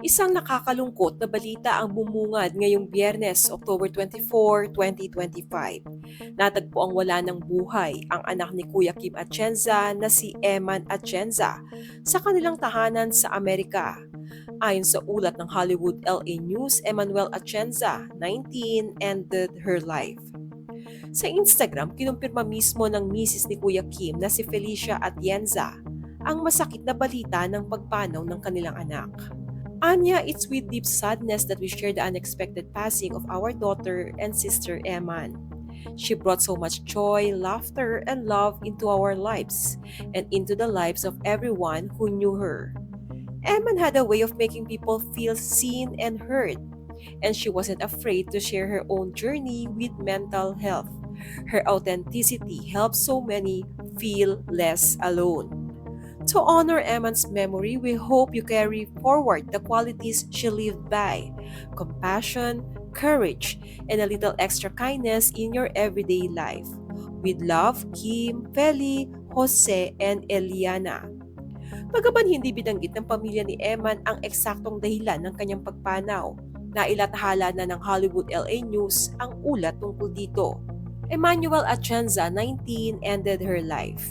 Isang nakakalungkot na balita ang bumungad ngayong Biyernes, October 24, 2025. Natagpo ang wala ng buhay ang anak ni Kuya Kim Atienza na si Emman Atienza sa kanilang tahanan sa Amerika. Ayon sa ulat ng Hollywood LA News, Emmanuel Atienza, 19, ended her life. Sa Instagram, kinumpirma mismo ng misis ni Kuya Kim na si Felicia Atienza ang masakit na balita ng pagpanaw ng kanilang anak. Anya, it's with deep sadness that we share the unexpected passing of our daughter and sister Emman. She brought so much joy, laughter, and love into our lives and into the lives of everyone who knew her. Emman had a way of making people feel seen and heard, and she wasn't afraid to share her own journey with mental health. Her authenticity helped so many feel less alone. To honor Emman's memory, we hope you carry forward the qualities she lived by: compassion, courage, and a little extra kindness in your everyday life. With love, Kim, Feli, Jose, and Eliana. Bagaman hindi binanggit ng pamilya ni Emman ang eksaktong dahilan ng kanyang pagpanaw, nailathala na ng Hollywood LA News ang ulat tungkol dito. Emmanuel Atienza, 19, ended her life.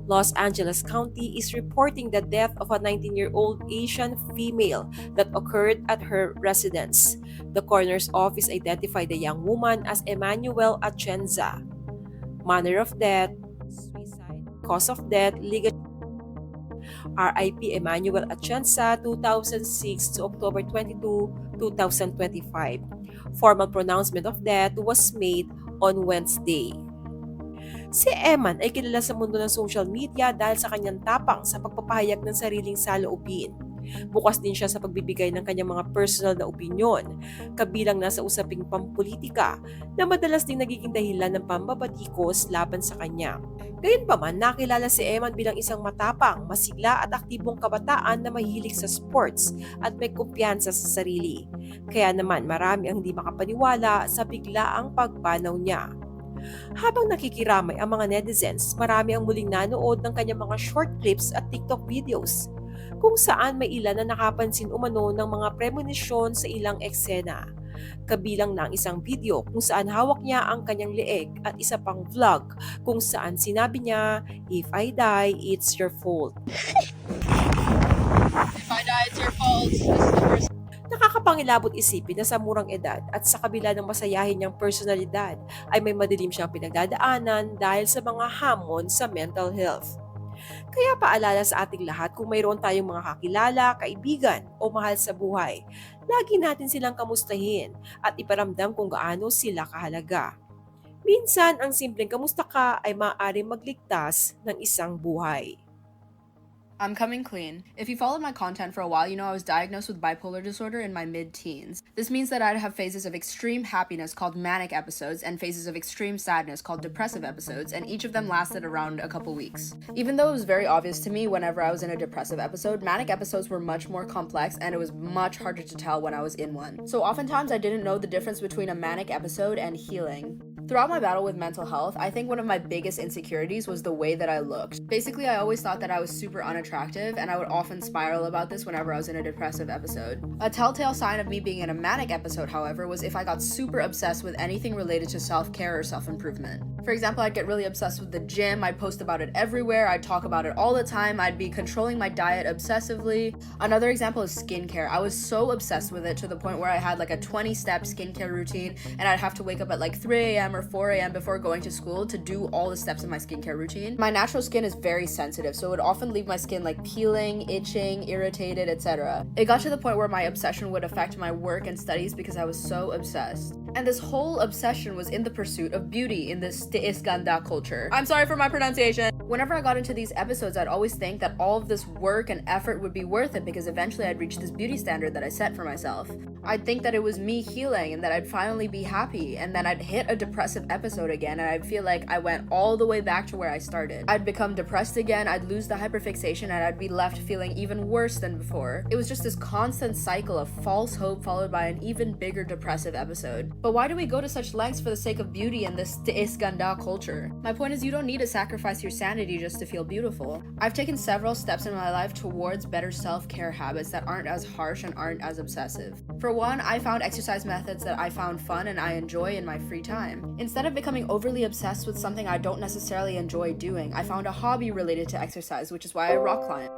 Los Angeles County is reporting the death of a 19-year-old Asian female that occurred at her residence. The coroner's office identified the young woman as Emmanuel Atienza. Manner of death, suicide, cause of death, legal RIP Emmanuel Atienza, 2006 to October 22, 2025. Formal pronouncement of death was made on Wednesday. Si Emman ay kilala sa mundo ng social media dahil sa kanyang tapang sa pagpapahayag ng sariling saloobin. Bukas din siya sa pagbibigay ng kanyang mga personal na opinyon, kabilang na sa usaping pampolitika na madalas din nagiging dahilan ng pambabatikos laban sa kanya. Gayunpaman, nakilala si Emman bilang isang matapang, masigla at aktibong kabataan na mahilig sa sports at may kumpiyansa sa sarili. Kaya naman marami ang hindi makapaniwala sa biglaang pagpanaw niya. Habang nakikiramay ang mga netizens, marami ang muling nanood ng kanyang mga short clips at TikTok videos, kung saan may ilan na nakapansin umano ng mga premonisyon sa ilang eksena. Kabilang na ang isang video kung saan hawak niya ang kanyang leeg at isa pang vlog kung saan sinabi niya, "If I die, it's your fault." If I die, it's your fault. This is the first. Nakakapangilabot isipin na sa murang edad at sa kabila ng masayahin niyang personalidad ay may madilim siyang pinagdadaanan dahil sa mga hamon sa mental health. Kaya paalala sa ating lahat, kung mayroon tayong mga kakilala, kaibigan o mahal sa buhay, lagi natin silang kamustahin at iparamdam kung gaano sila kahalaga. Minsan, ang simpleng kamusta ka ay maaaring magligtas ng isang buhay. I'm coming clean. If you followed my content for a while, you know I was diagnosed with bipolar disorder in my mid-teens. This means that I'd have phases of extreme happiness called manic episodes and phases of extreme sadness called depressive episodes, and each of them lasted around a couple weeks. Even though it was very obvious to me whenever I was in a depressive episode, manic episodes were much more complex and it was much harder to tell when I was in one. So oftentimes I didn't know the difference between a manic episode and healing. Throughout my battle with mental health, I think one of my biggest insecurities was the way that I looked. Basically, I always thought that I was super unattractive, and I would often spiral about this whenever I was in a depressive episode. A telltale sign of me being in a manic episode, however, was if I got super obsessed with anything related to self-care or self-improvement. For example, I'd get really obsessed with the gym, I'd post about it everywhere, I'd talk about it all the time, I'd be controlling my diet obsessively. Another example is skincare. I was so obsessed with it to the point where I had like a 20-step skincare routine, and I'd have to wake up at like 3 a.m. or 4 a.m. before going to school to do all the steps of my skincare routine. My natural skin is very sensitive, so it would often leave my skin like peeling, itching, irritated, etc. It got to the point where my obsession would affect my work and studies because I was so obsessed. And this whole obsession was in the pursuit of beauty in this tiis ganda culture. I'm sorry for my pronunciation. Whenever I got into these episodes, I'd always think that all of this work and effort would be worth it because eventually I'd reach this beauty standard that I set for myself. I'd think that it was me healing and that I'd finally be happy, and then I'd hit a depressive episode again and I'd feel like I went all the way back to where I started. I'd become depressed again, I'd lose the hyperfixation, and I'd be left feeling even worse than before. It was just this constant cycle of false hope followed by an even bigger depressive episode. But why do we go to such lengths for the sake of beauty and this tiis ganda culture? My point is, you don't need to sacrifice your sanity just to feel beautiful. I've taken several steps in my life towards better self-care habits that aren't as harsh and aren't as obsessive. For one, I found exercise methods that I found fun and I enjoy in my free time. Instead of becoming overly obsessed with something I don't necessarily enjoy doing, I found a hobby related to exercise, which is why I rock climb.